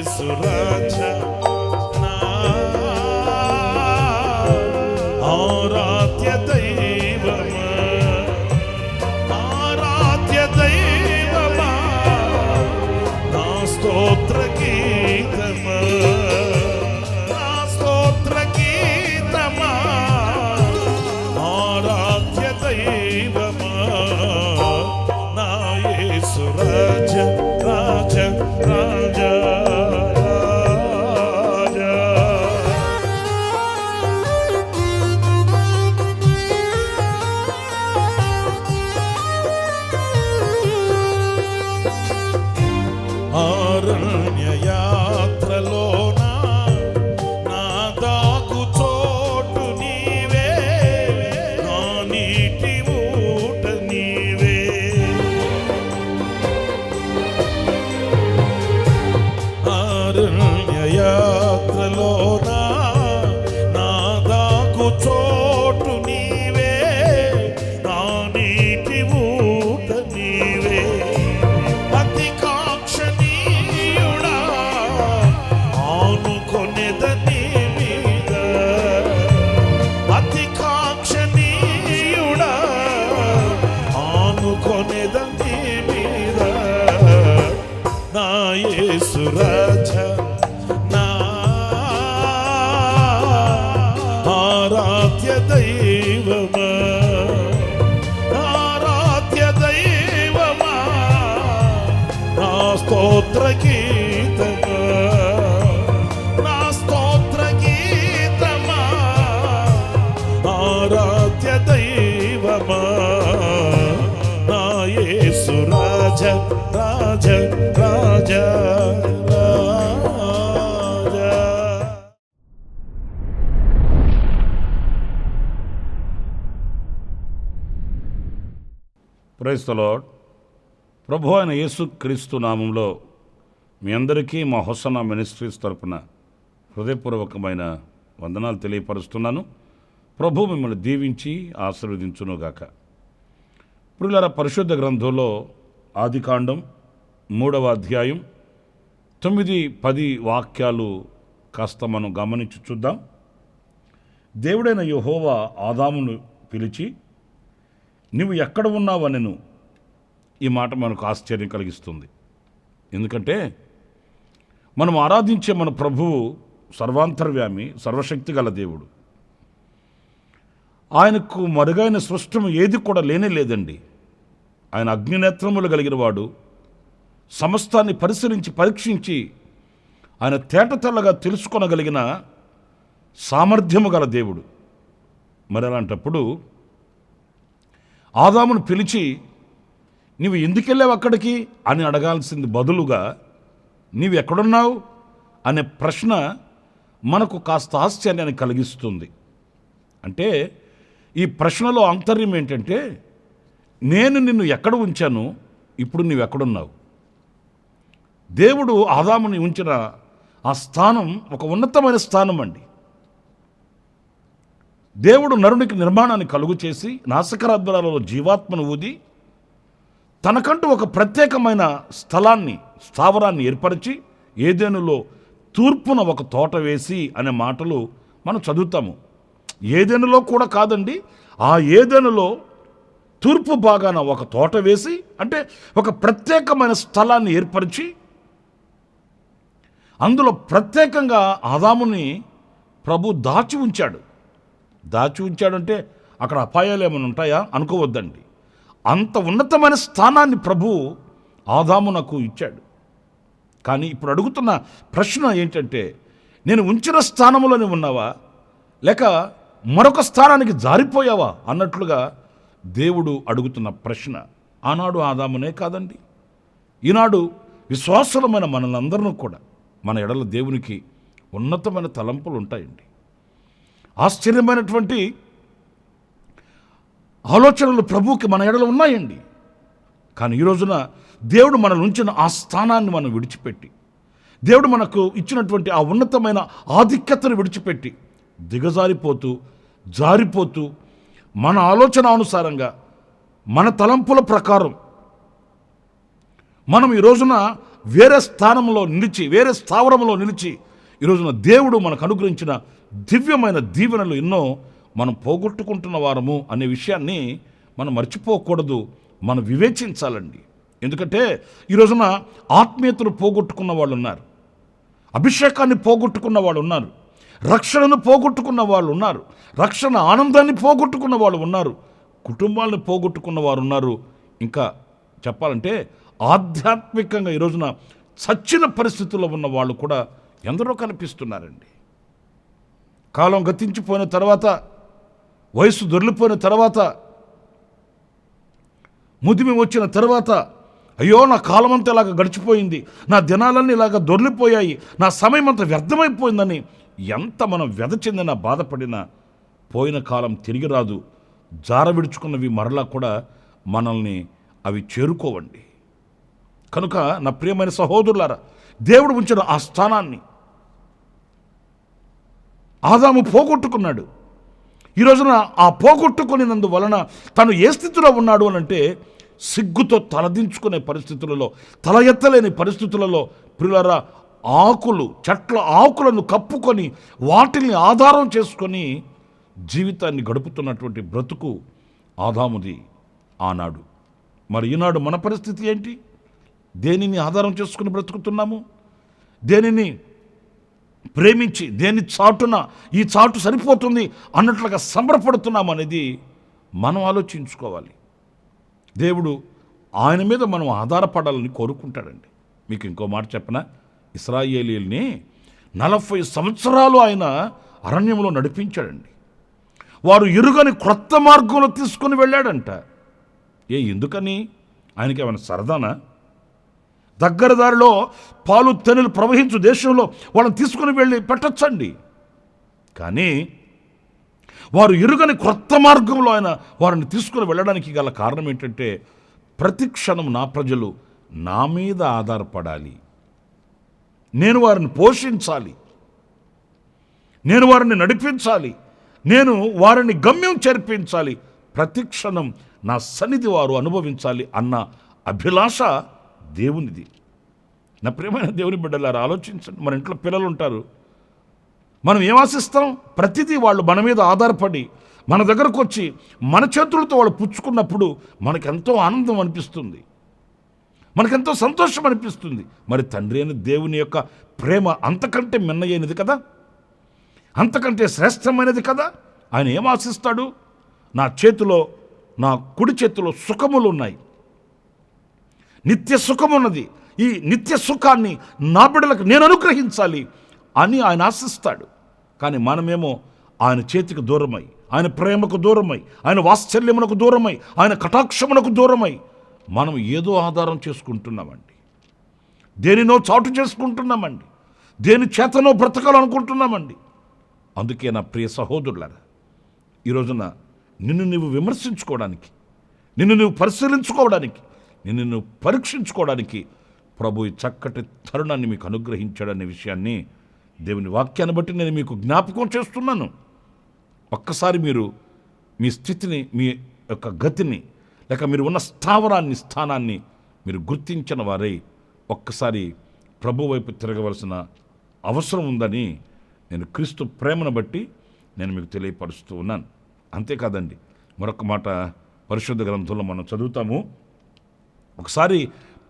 యేసు రాజా నా ఆరాధ్య దైవమా, ఆరాధ్య దైవమా, నా స్తోత్ర గీతమా, నా స్తోత్ర గీతమా, ఆరాధ్య దైవమా, నా యేసు రాజా రాజా రాజా రాజా. అరణ్య యాత్రలోన నా దాగు చోటు నీవే, నా నీటి ఊట నీవే. అరణ్య యాత్రలోన నా దాగు చోటు నీవే, నా నీటి ఊట నీవే. అతి కాక్షణీయుడా ఆనుకొనెద నీ మీద, అతి కాక్షణీయుడా ఆనుకొనెద నీ మీద, నా యేసు రాజా నా ఆరాధ్య దైవమా, ఆరాధ్య దైవమా, నా స్తోత్ర గీతమా, నా స్తోత్ర గీతమా, ఆరాధ్య దైవమా, నా యేసు రాజా రాజా రాజా రాజా. Praise the lord. ప్రభు అయిన యేసుక్రీస్తు నామంలో మీ అందరికీ మా హోసన్నా మినిస్ట్రీస్ తరపున హృదయపూర్వకమైన వందనాలు తెలియపరుస్తున్నాను. ప్రభు మిమ్మల్ని దీవించి ఆశీర్వదించునుగాక. ప్రియులారా, పరిశుద్ధ గ్రంథంలో ఆదికాండం 3వ అధ్యాయం 9-10 వాక్యాలు కాస్త మనం గమనించి చూద్దాం. దేవుడైన యెహోవా ఆదామును పిలిచి, నువ్వు ఎక్కడ ఉన్నావనెను. ఈ మాట మనకు ఆశ్చర్యం కలిగిస్తుంది. ఎందుకంటే మనం ఆరాధించే మన ప్రభువు సర్వాంతర్యామి, సర్వశక్తి గల దేవుడు. ఆయనకు మరుగైన సృష్టం ఏది కూడా లేనే లేదండి. ఆయన అగ్నినేత్రములు కలిగిన వాడు, సమస్తాన్ని పరిశీలించి పరీక్షించి ఆయన తేటతెల్లగా తెలుసుకొనగలిగిన సామర్థ్యము గల దేవుడు. మరి అలాంటప్పుడు ఆదామును పిలిచి, నీవు ఎందుకెళ్ళావు అక్కడికి అని అడగాల్సింది బదులుగా, నీవు ఎక్కడున్నావు అనే ప్రశ్న మనకు కాస్త ఆశ్చర్యాన్ని కలిగిస్తుంది. అంటే ఈ ప్రశ్నలో ఆంతర్యం ఏంటంటే, నేను నిన్ను ఎక్కడ ఉంచాను, ఇప్పుడు నీవు ఎక్కడున్నావు. దేవుడు ఆదాముని ఉంచిన ఆ స్థానం ఒక ఉన్నతమైన స్థానం అండి. దేవుడు నరునికి నిర్మాణాన్ని కలుగు చేసి నాసికాద్వారాలలో జీవాత్మను ఊది తనకంటూ ఒక ప్రత్యేకమైన స్థావరాన్ని ఏర్పరిచి ఏదెనులో తూర్పున ఒక తోట వేసి అనే మాటలు మనం చదువుతాము. ఏదెనులో కూడా కాదండి, ఆ ఏదెనులో తూర్పు భాగాన ఒక తోట వేసి, అంటే ఒక ప్రత్యేకమైన స్థలాన్ని ఏర్పరిచి అందులో ప్రత్యేకంగా ఆదాముని ప్రభు దాచి ఉంచాడు. దాచి ఉంచాడంటే అక్కడ అపాయాలు ఏమైనా ఉంటాయా అనుకోవద్దండి. అంత ఉన్నతమైన స్థానాన్ని ప్రభు ఆదామునకు ఇచ్చాడు. కానీ ఇప్పుడు అడుగుతున్న ప్రశ్న ఏంటంటే, నేను ఉంచిన స్థానంలోనే ఉన్నావా, లేక మరొక స్థానానికి జారిపోయావా అన్నట్లుగా దేవుడు అడుగుతున్న ప్రశ్న. ఆనాడు ఆదామునే కాదండి, ఈనాడు విశ్వాసులమైన మనలందరినీ కూడా మన ఎడల దేవునికి ఉన్నతమైన తలంపులు ఉంటాయండి. ఆశ్చర్యమైనటువంటి ఆలోచనలు ప్రభువుకి మన ఎడల ఉన్నాయండి. కానీ ఈ రోజున దేవుడు మనల్ని ఉంచిన ఆ స్థానాన్ని మనం విడిచిపెట్టి, దేవుడు మనకు ఇచ్చినటువంటి ఆ ఉన్నతమైన ఆధిక్యతను విడిచిపెట్టి దిగజారిపోతూ జారిపోతూ మన ఆలోచన అనుసారంగా మన తలంపుల ప్రకారం మనం ఈ రోజున వేరే స్థానంలో నిలిచి, వేరే స్థావరంలో నిలిచి ఈ రోజున దేవుడు మనకు అనుగ్రహించిన దివ్యమైన దీవెనలు ఎన్నో మనం పోగొట్టుకుంటున్న వారము అనే విషయాన్ని మనం మర్చిపోకూడదు, మనం వివేచించాలండి. ఎందుకంటే ఈ రోజున ఆత్మీయతను పోగొట్టుకున్న వాళ్ళు ఉన్నారు, అభిషేకాన్ని పోగొట్టుకున్న వాళ్ళు ఉన్నారు, రక్షణను పోగొట్టుకున్న వాళ్ళు ఉన్నారు, రక్షణ ఆనందాన్ని పోగొట్టుకున్న వాళ్ళు ఉన్నారు, కుటుంబాలను పోగొట్టుకున్న వారు ఉన్నారు. ఇంకా చెప్పాలంటే ఆధ్యాత్మికంగా ఈ రోజున చచ్చిన పరిస్థితుల్లో ఉన్న వాళ్ళు కూడా ఎందరో కనిపిస్తున్నారండి. కాలం గతించిపోయిన తర్వాత, వయసు దొర్లిపోయిన తర్వాత, ముదిమి వచ్చిన తర్వాత, అయ్యో నా కాలం అంతా ఇలాగ గడిచిపోయింది, నా దినాలన్నీ ఇలాగ దొర్లిపోయాయి, నా సమయం అంతా వ్యర్థమైపోయిందని ఎంత మనం వ్యధ చెందినా బాధపడినా పోయిన కాలం తిరిగి రాదు. జార విడుచుకున్నవి మరలా కూడా మనల్ని అవి చేరుకోవండి. కనుక నా ప్రియమైన సహోదరులారా, దేవుడు ఉంచిన ఆ స్థానాన్ని ఆదాము పోగొట్టుకున్నాడు. ఈ రోజున ఆ పోగొట్టుకునేందువలన తను ఏ స్థితిలో ఉన్నాడు అని అంటే సిగ్గుతో తలదించుకునే పరిస్థితులలో, తల ఎత్తలేని పరిస్థితులలో ప్రియులారా, ఆకులు, చెట్ల ఆకులను కప్పుకొని వాటిని ఆధారం చేసుకొని జీవితాన్ని గడుపుతున్నటువంటి బ్రతుకు ఆదాముది ఆనాడు. మరి ఈనాడు మన పరిస్థితి ఏంటి? దేనిని ఆధారం చేసుకుని బ్రతుకుతున్నాము? దేనిని ప్రేమించి, దేని చాటున ఈ చాటు సరిపోతుంది అన్నట్లుగా సంబరపడుతున్నాము అనేది మనం ఆలోచించుకోవాలి. దేవుడు ఆయన మీద మనం ఆధారపడాలని కోరుకుంటాడండి. మీకు ఇంకో మాట చెప్పనా? ఇశ్రాయేలీయుల్ని 40 సంవత్సరాలు ఆయన అరణ్యంలో నడిపించాడండి. వారు ఎరుగని క్రొత్త మార్గంలో తీసుకుని వెళ్ళాడంట. ఎందుకని? ఆయనకి ఏమైనా సరదానా? దగ్గర దారిలో పాలు తెనులు ప్రవహించు దేశంలో వాళ్ళని తీసుకుని వెళ్ళి పెట్టచ్చండి. కానీ వారు ఎరుగని క్రొత్త మార్గంలో ఆయన వారిని తీసుకుని వెళ్ళడానికి గల కారణం ఏంటంటే, ప్రతి క్షణం నా ప్రజలు నా మీద ఆధారపడాలి, నేను వారిని పోషించాలి, నేను వారిని నడిపించాలి, నేను వారిని గమ్యం చేర్పించాలి, ప్రతి క్షణం నా సన్నిధి వారు అనుభవించాలి అన్న అభిలాష దేవునిది. నా ప్రియమైన దేవుని బిడ్డలారా, ఆలోచించండి. మన ఇంట్లో పిల్లలు ఉంటారు, మనం ఏం ఆశిస్తాం? ప్రతిదీ వాళ్ళు మన మీద ఆధారపడి మన దగ్గరకు వచ్చి మన చేతులతో వాళ్ళు పుచ్చుకున్నప్పుడు మనకెంతో ఆనందం అనిపిస్తుంది, మనకెంతో సంతోషం అనిపిస్తుంది. మరి తండ్రి అయిన దేవుని యొక్క ప్రేమ అంతకంటే మిన్నయైనది కదా, అంతకంటే శ్రేష్టమైనది కదా. ఆయన ఏం ఆశిస్తాడు? నా చేతిలో, నా కుడి చేతిలో సుఖములు ఉన్నాయి, నిత్య సుఖమున్నది, ఈ నిత్య సుఖాన్ని నా బిడ్డలకు నేను అనుగ్రహించాలి అని ఆయన ఆశిస్తాడు. కానీ మనమేమో ఆయన చేతికి దూరమై, ఆయన ప్రేమకు దూరమై, ఆయన వాత్సల్యమునకు దూరమై, ఆయన కటాక్షమునకు దూరమై మనం ఏదో ఆధారం చేసుకుంటున్నామండి, దేనినో చాటు చేసుకుంటున్నామండి, దేని చేతనో బ్రతకాలనుకుంటున్నామండి. అందుకే నా ప్రియ సహోదరులారా, ఈ రోజున నిన్ను నువ్వు విమర్శించుకోవడానికి, నిన్ను నువ్వు పరిశీలించుకోవడానికి, నిన్ను నువ్వు పరీక్షించుకోవడానికి ప్రభు ఈ చక్కటి తరుణాన్ని మీకు అనుగ్రహించాడనే విషయాన్ని దేవుని వాక్యాన్ని బట్టి నేను మీకు జ్ఞాపకం చేస్తున్నాను. ఒక్కసారి మీరు మీ స్థితిని, మీ యొక్క గతిని, లేక మీరు ఉన్న స్థానాన్ని మీరు గుర్తించిన వారై ఒక్కసారి ప్రభు వైపు తిరగవలసిన అవసరం ఉందని నేను క్రీస్తు ప్రేమను బట్టి నేను మీకు తెలియపరుస్తూ ఉన్నాను. అంతేకాదండి, మరొక మాట పరిశుద్ధ గ్రంథంలో మనం చదువుతాము. ఒకసారి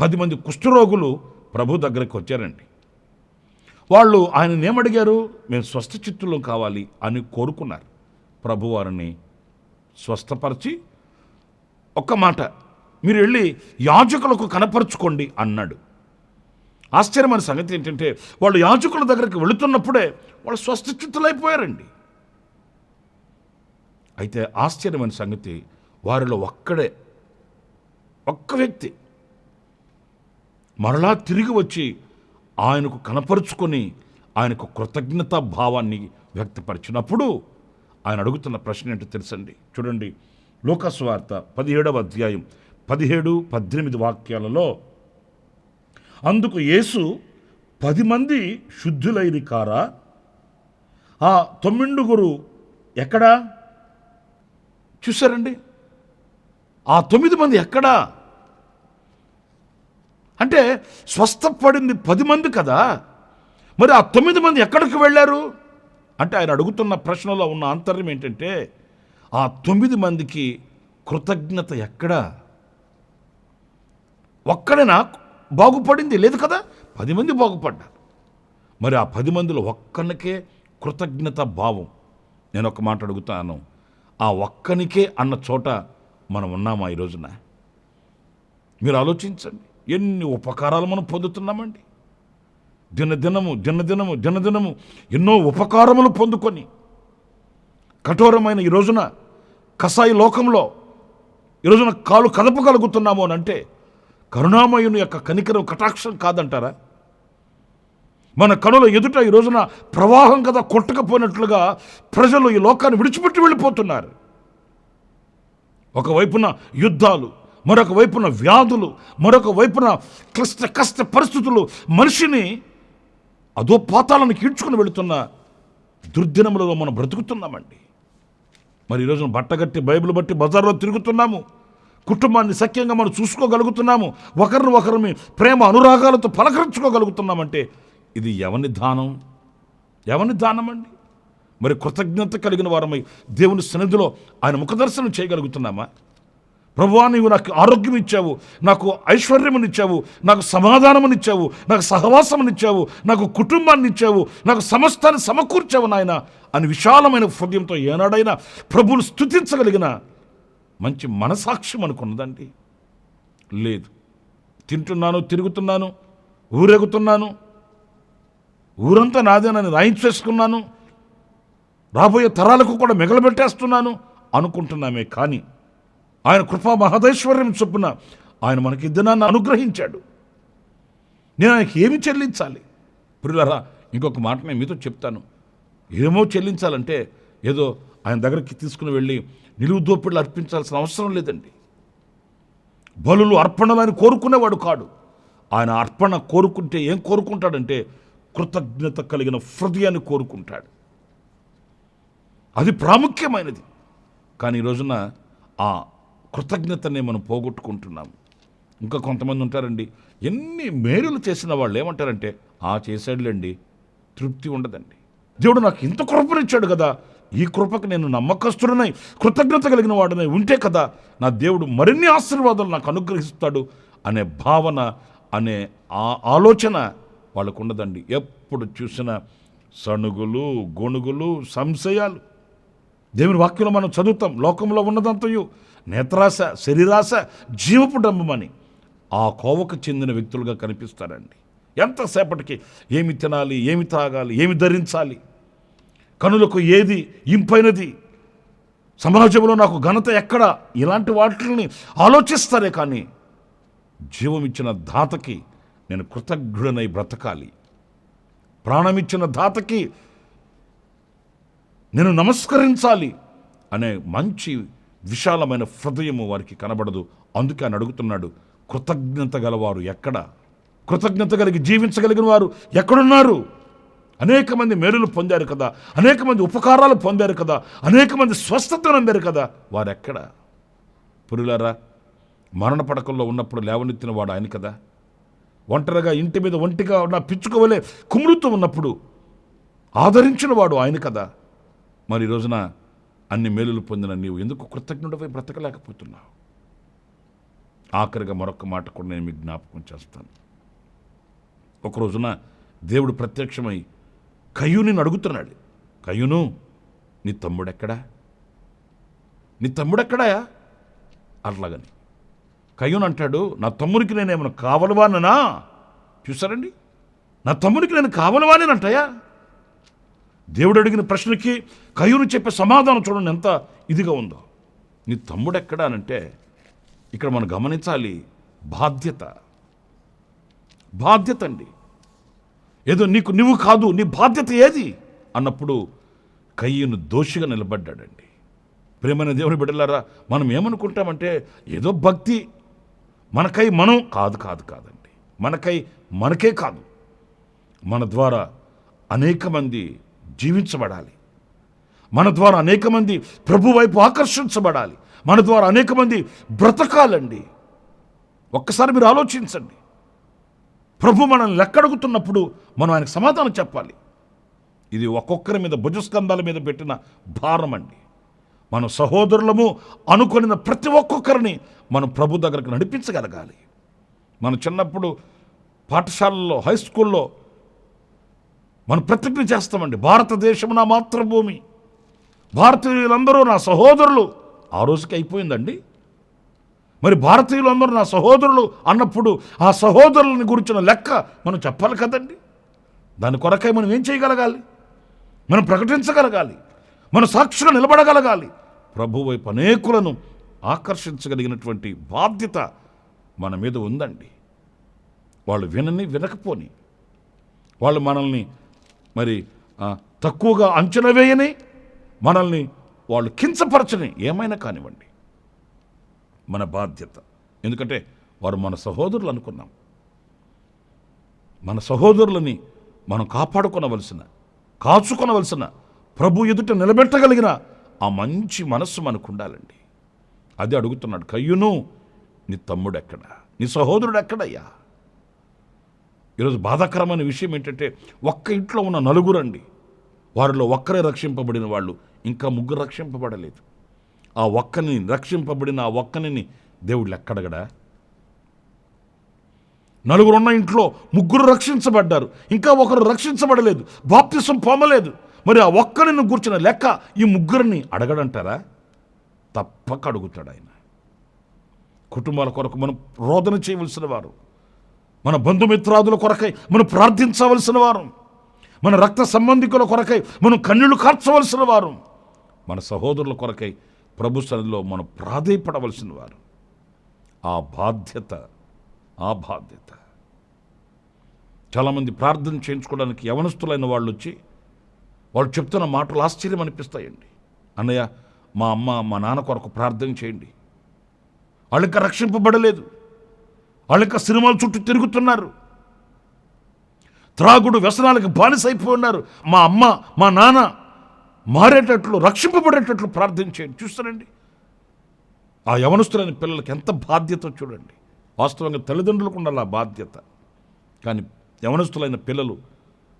10 మంది కుష్ఠరోగులు ప్రభు దగ్గరికి వచ్చారండి. వాళ్ళు ఆయనని ఏమడిగారు? మేము స్వస్థ చిత్తులు కావాలి అని కోరుకున్నారు. ప్రభు వారిని స్వస్థపరిచి ఒక్క మాట, మీరు వెళ్ళి యాజకులకు కనపరుచుకోండి అన్నాడు. ఆశ్చర్యమైన సంగతి ఏంటంటే, వాళ్ళు యాజకుల దగ్గరికి వెళుతున్నప్పుడే వాళ్ళు స్వస్థ చిత్తులైపోయారండి. అయితే ఆశ్చర్యమైన సంగతి, వారిలో ఒక్క వ్యక్తి మరలా తిరిగి వచ్చి ఆయనకు కనపరుచుకొని ఆయనకు కృతజ్ఞతా భావాన్ని వ్యక్తపరిచినప్పుడు ఆయన అడుగుతున్న ప్రశ్న ఏంటో తెలుసండి. చూడండి, లూకాసు వార్త 17వ అధ్యాయం 17-18 వాక్యాలలో, అందుకు యేసు 10 మంది శుద్ధులైరి కారా, ఆ 9 ఎక్కడా? చూశారండి, ఆ 9 మంది ఎక్కడా? అంటే స్వస్థపడింది 10 మంది కదా, మరి ఆ 9 మంది ఎక్కడికి వెళ్ళారు అంటే ఆయన అడుగుతున్న ప్రశ్నలో ఉన్న ఆంతర్యం ఏంటంటే ఆ 9 మందికి కృతజ్ఞత ఎక్కడా? ఒక్కడైనా బాగుపడింది లేదు కదా, 10 మంది బాగుపడ్డారు. మరి ఆ 10 మందిలో ఒక్కనికే కృతజ్ఞత భావం. నేను ఒక మాట అడుగుతాను, ఆ ఒక్కనికే అన్న చోట మనం ఉన్నామా ఈ రోజున? మీరు ఆలోచించండి, ఎన్ని ఉపకారాలు మనం పొందుతున్నామండి. దినదినము ఎన్నో ఉపకారములు పొందుకొని కఠోరమైన ఈ రోజున కసాయి లోకంలో ఈ రోజున కాలు కదపగలుగుతున్నాము అని అంటే కరుణామయుని యొక్క కనికరం కటాక్షం కాదంటారా? మన కనుల ఎదుట ఈ రోజున ప్రవాహం కదా కొట్టకపోయినట్లుగా ప్రజలు ఈ లోకాన్ని విడిచిపెట్టి వెళ్ళిపోతున్నారు. ఒకవైపున యుద్ధాలు, మరొక వైపున వ్యాధులు, మరొక వైపున కష్ట పరిస్థితులు మనిషిని అదో పాతాలను కీడ్చుకుని వెళుతున్న దుర్దినములలో మనం బ్రతుకుతున్నామండి. మరి ఈరోజు బట్టగట్టి బైబిల్ బట్టి బజార్లో తిరుగుతున్నాము, కుటుంబాన్ని సఖ్యంగా మనం చూసుకోగలుగుతున్నాము, ఒకరిని ప్రేమ అనురాగాలతో పలకరించుకోగలుగుతున్నామంటే ఇది ఎవని దానం అండి? మరి కృతజ్ఞత కలిగిన వారమై దేవుని సన్నిధిలో ఆయన ముఖదర్శనం చేయగలుగుతున్నామా? ప్రభువా, నీవు నాకు ఆరోగ్యం ఇచ్చావు, నాకు ఐశ్వర్యమునిచ్చావు, నాకు సమాధానమునిచ్చావు, నాకు సహవాసమునిచ్చావు, నాకు కుటుంబాన్ని ఇచ్చావు, నాకు సమస్తాన్ని సమకూర్చావు నాయన అని విశాలమైన హృదయంతో ఏనాడైనా ప్రభువును స్తుతించగలిగిన మంచి మనసాక్షి మనకున్నదండి? లేదు. తింటున్నాను, తిరుగుతున్నాను, ఊరేగుతున్నాను, ఊరంతా నాదేనని రాయించేసుకున్నాను, రాబోయే తరాలకు కూడా మిగలబెట్టేస్తున్నాను అనుకుంటున్నామే కానీ ఆయన కృపా మహదైశ్వర్యం చొప్పున ఆయన మనకి దినాన్ని అనుగ్రహించాడు. నేను ఆయనకి ఏమి చెల్లించాలి? ప్రియులారా, ఇంకొక మాట నేను మీతో చెప్తాను. ఏమో చెల్లించాలంటే ఏదో ఆయన దగ్గరికి తీసుకుని వెళ్ళి నిలువు దోపిళ్ళు అర్పించాల్సిన అవసరం లేదండి. బలులు అర్పణలు ఆయన కోరుకునేవాడు కాడు. ఆయన అర్పణ కోరుకుంటే ఏం కోరుకుంటాడంటే కృతజ్ఞత కలిగిన హృదయాన్ని కోరుకుంటాడు. అది ప్రాముఖ్యమైనది. కానీ ఈ రోజున ఆ కృతజ్ఞతనే మనం పోగొట్టుకుంటున్నాము. ఇంకా కొంతమంది ఉంటారండి, ఎన్ని మేలులు చేసిన వాళ్ళు ఏమంటారంటే చేశాడులేండి, తృప్తి ఉండదండి. దేవుడు నాకు ఇంత కృపనిచ్చాడు కదా, ఈ కృపకు నేను నమ్మకస్తుడనై కృతజ్ఞత కలిగిన వాడనై ఉంటే కదా నా దేవుడు మరిన్ని ఆశీర్వాదాలు నాకు అనుగ్రహిస్తాడు అనే భావన, అనే ఆలోచన వాళ్ళకు ఉండదండి. ఎప్పుడు చూసినా సణుగులు, గొణుగులు, సంశయాలు. దేవుని వాక్యంలో మనం చదువుతాం, లోకంలో ఉన్నదంతయు నేత్రాశ, శరీరాశ, జీవపు డంబమని ఆ కోవకు చెందిన వ్యక్తులుగా కనిపిస్తారండి. ఎంతసేపటికి ఏమి తినాలి, ఏమి తాగాలి, ఏమి ధరించాలి, కనులకు ఏది ఇంపైనది, సమాజంలో నాకు ఘనత ఎక్కడ, ఇలాంటి వాటిని ఆలోచిస్తారే కానీ జీవమిచ్చిన దాతకి నేను కృతజ్ఞుడనై బ్రతకాలి, ప్రాణమిచ్చిన దాతకి నేను నమస్కరించాలి అనే మంచి విశాలమైన హృదయము వారికి కనబడదు. అందుకే ఆయన అడుగుతున్నాడు, కృతజ్ఞత గలవారు ఎక్కడ? కృతజ్ఞత కలిగి జీవించగలిగిన వారు ఎక్కడున్నారు? అనేక మంది మేలులు పొందారు కదా, అనేక మంది ఉపకారాలు పొందారు కదా, అనేక మంది స్వస్థతను అందారు కదా, వారెక్కడ? పురులారా, మరణ పడకల్లో ఉన్నప్పుడు లేవనెత్తిన వాడు ఆయన కదా. ఒంటరిగా ఇంటి మీద ఒంటిగా ఉన్న పిచ్చుకోవలే కుమురుతూ ఉన్నప్పుడు ఆదరించిన వాడు ఆయన కదా. మరి ఈ రోజున అన్ని మేలులు పొందిన నీవు ఎందుకు కృతజ్ఞుడిపై బ్రతకలేకపోతున్నావు? ఆఖరిగా మరొక మాట కూడా నేను మీకు జ్ఞాపకం చేస్తాను. ఒక రోజున దేవుడు ప్రత్యక్షమై కయ్యూని అడుగుతున్నాడు, కయ్యూను, నీ తమ్ముడెక్కడా? నీ తమ్ముడెక్కడా? అట్లాగని కయ్యూను అంటాడు, నా తమ్ముడికి నేనేమైనా కావలవాననా? చూసారండి, నా తమ్ముడికి నేను కావలవానేనంటాయా? దేవుడు అడిగిన ప్రశ్నకి కయ్యూను చెప్పే సమాధానం చూడండి ఎంత ఇదిగా ఉందో. నీ తమ్ముడు ఎక్కడా అనంటే ఇక్కడ మనం గమనించాలి, బాధ్యత అండి. ఏదో నువ్వు కాదు, నీ బాధ్యత ఏది అన్నప్పుడు కయ్యూను దోషిగా నిలబడ్డాడండి. ప్రేమైన దేవుని బిడ్డలారా, మనం ఏమనుకుంటామంటే ఏదో భక్తి మనకై మనం కాదండి. మనకే కాదు, మన ద్వారా అనేక మంది జీవించబడాలి, మన ద్వారా అనేక మంది ప్రభు వైపు ఆకర్షించబడాలి, మన ద్వారా అనేక మంది బ్రతకాలండి. ఒక్కసారి మీరు ఆలోచించండి. ప్రభు మనల్ని లెక్కడుగుతున్నప్పుడు మనం ఆయనకు సమాధానం చెప్పాలి. ఇది ఒక్కొక్కరి మీద భుజస్కంధాల మీద పెట్టిన భారం అండి. మన సహోదరులము అనుకొనిన ప్రతి ఒక్కొక్కరిని మనం ప్రభు దగ్గరకు నడిపించగలగాలి. మనం చిన్నప్పుడు పాఠశాలలో, హై స్కూల్లో మనం ప్రతిజ్ఞ చేస్తామండి, భారతదేశం నా మాతృభూమి, భారతీయులందరూ నా సహోదరులు. ఆ రోజుకి అయిపోయిందండి. మరి భారతీయులందరూ నా సహోదరులు అన్నప్పుడు ఆ సహోదరులని గురించిన లెక్క మనం చెప్పాలి కదండి. దాని కొరకై మనం ఏం చేయగలగాలి? మనం ప్రకటించగలగాలి, మన సాక్షిగా నిలబడగలగాలి. ప్రభు వైపు అనేకులను ఆకర్షించగలిగినటువంటి బాధ్యత మన మీద ఉందండి. వాళ్ళు వినకపోని, వాళ్ళు మనల్ని మరి తక్కువగా అంచనా వేయని, మనల్ని వాళ్ళు కించపరచని, ఏమైనా కానివ్వండి, మన బాధ్యత. ఎందుకంటే వారు మన సహోదరులు అనుకున్నాం. మన సహోదరులని మనం కాచుకొనవలసిన, ప్రభు ఎదుట నిలబెట్టగలిగిన ఆ మంచి మనస్సు మనకు ఉండాలండి. అదే అడుగుతున్నాడు, కయ్యూను నీ తమ్ముడు ఎక్కడా, నీ సహోదరుడు ఎక్కడయ్యా? ఈరోజు బాధాకరమైన విషయం ఏంటంటే, ఒక్క ఇంట్లో ఉన్న నలుగురండి, వారిలో ఒక్కరే రక్షింపబడిన వాళ్ళు, ఇంకా ముగ్గురు రక్షింపబడలేదు. ఆ ఒక్కని రక్షింపబడిన ఆ ఒక్కని దేవుడు లెక్కడగడా? నలుగురున్న ఇంట్లో ముగ్గురు రక్షించబడ్డారు, ఇంకా ఒకరు రక్షించబడలేదు, బాప్తిసం పొందలేదు. మరి ఆ ఒక్కరిని కూర్చున్న లెక్క ఈ ముగ్గురిని అడగడంటారా? తప్పక అడుగుతాడు ఆయన. కుటుంబాల కొరకు మనం రోదన చేయవలసిన వారు, మన బంధుమిత్రాదుల కొరకై మనం ప్రార్థించవలసిన వారు, మన రక్త సంబంధికుల కొరకై మనం కన్నీళ్లు కార్చవలసిన వారు, మన సహోదరుల కొరకై ప్రభు సన్నిధిలో మనం ప్రాధేయపడవలసిన వారు. ఆ బాధ్యత చాలామంది ప్రార్థన చేయించుకోవడానికి యవనస్తులైన వాళ్ళు వచ్చి వాళ్ళు చెప్తున్న మాటలు ఆశ్చర్యం అనిపిస్తాయండి. అన్నయ్య, మా అమ్మ మా నాన్న కొరకు ప్రార్థన చేయండి. వాళ్ళు ఇంకా రక్షింపబడలేదు, వాళ్ళు ఇంకా సినిమాల చుట్టూ తిరుగుతున్నారు, త్రాగుడు వ్యసనాలకు బానిసైపోయి ఉన్నారు. మా అమ్మ మా నాన్న మారేటట్లు, రక్షింపబడేటట్లు ప్రార్థన చేయండి. చూస్తానండి ఆ యవనస్తులైన పిల్లలకి ఎంత బాధ్యత చూడండి. వాస్తవంగా తల్లిదండ్రులకు ఉండాలి ఆ బాధ్యత, కానీ యవనస్తులైన పిల్లలు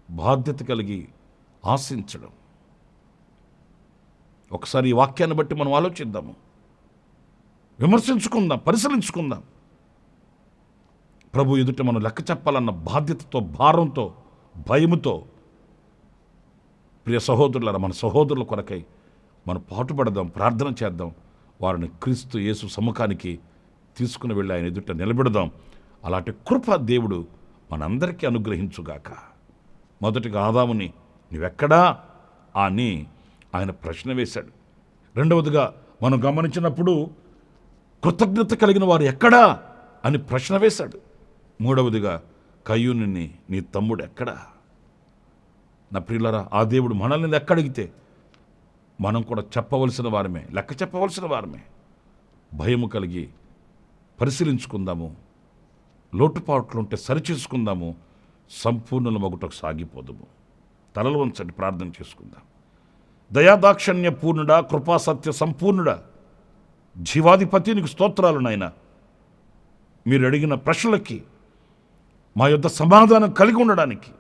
బాధ్యత కలిగి ఆశించడం. ఒకసారి ఈ వాక్యాన్ని బట్టి మనం ఆలోచిద్దాము, విమర్శించుకుందాం, పరిశీలించుకుందాం. ప్రభు ఎదుట మనం లెక్క చెప్పాలన్న బాధ్యతతో, భారంతో, భయముతో ప్రియ సహోదరులారా, మన సహోదరుల కొరకై మనం పాటుపడదాం, ప్రార్థన చేద్దాం. వారిని క్రీస్తు యేసు సముఖానికి తీసుకుని వెళ్ళి ఆయన ఎదుట నిలబెడదాం. అలాంటి కృప దేవుడు మనందరికీ అనుగ్రహించుగాక. మొదటిగా ఆదాముని నీవెక్కడా అని ఆయన ప్రశ్న వేశాడు. రెండవదిగా మనం గమనించినప్పుడు కృతజ్ఞత కలిగిన వారు ఎక్కడా అని ప్రశ్న వేశాడు. మూడవదిగా కయ్యూనుని నీ తమ్ముడు ఎక్కడా? నా ప్రియులారా, ఆ దేవుడు మనల్ని లెక్క అడిగితే మనం కూడా చెప్పవలసిన వారమే, లెక్క చెప్పవలసిన వారమే. భయము కలిగి పరిశీలించుకుందాము, లోటుపాట్లుంటే సరిచేసుకుందాము, సంపూర్ణల మగుటకు సాగిపోదాము. తలలు వంచండి, ప్రార్థన చేసుకుందాం. దయాదాక్షణ్య పూర్ణుడా, కృపాసత్య సంపూర్ణుడా, జీవాధిపతి నీకు స్తోత్రాలు నాయన. మీరు అడిగిన ప్రశ్నలకి మా యొద్ద సమాధానం కలిగి ఉండడానికి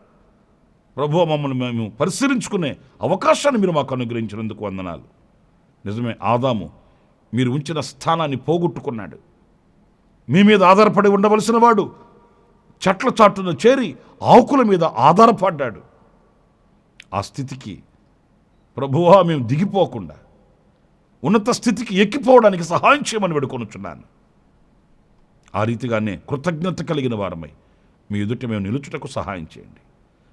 ప్రభువా మమ్మల్ని మేము పరిశీలించుకునే అవకాశాన్ని మీరు మాకు అనుగ్రహించినందుకు వందనాలు. నిజమే, ఆదాము మీరు ఉంచిన స్థానాన్ని పోగొట్టుకున్నాడు. మీ మీద ఆధారపడి ఉండవలసిన వాడు చెట్ల చాటున చేరి ఆకుల మీద ఆధారపడ్డాడు. ఆ స్థితికి ప్రభువా మేము దిగిపోకుండా ఉన్నత స్థితికి ఎక్కిపోవడానికి సహాయం చేయమని వేడుకొనుచున్నాను. ఆ రీతిగానే కృతజ్ఞత కలిగిన వారమై మీ ఎదుట మేము నిలుచుటకు సహాయం చేయండి.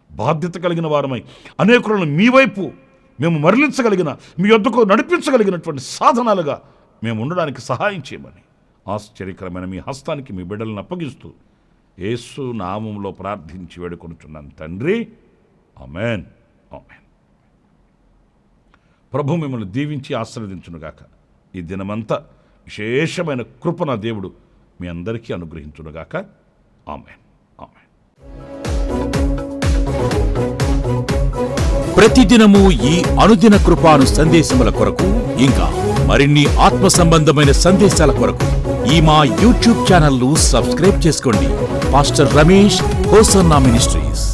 బాధ్యత కలిగిన వారమై అనేకులను మీ వైపు మేము మరలించగలిగిన, మీ యొద్దకు నడిపించగలిగినటువంటి సాధనాలుగా మేము ఉండడానికి సహాయం చేయమని ఆశ్చర్యకరమైన మీ హస్తానికి మీ బిడ్డలను అప్పగిస్తూ యేసు నామములో ప్రార్థించి వేడుకొనుచున్నాను తండ్రి, ఆమేన్, ఆమేన్. ప్రభు మిమ్మల్ని దీవించి ఆశీర్వదించునుగాక. ఈ దినమంతా విశేషమైన కృపణ దేవుడు మీ అందరికీ అనుగ్రహించునుగాక. ఆమేన్, ఆమేన్. ప్రతిదినము ఈ అనుదిన కృపాను సందేశముల కొరకు, ఇంకా మరిన్ని ఆత్మ సంబంధమైన సందేశాల కొరకు ఈ మా యూట్యూబ్ ఛానల్ ను సబ్స్క్రైబ్ చేసుకోండి. Pastor Ramesh hosanna ministries.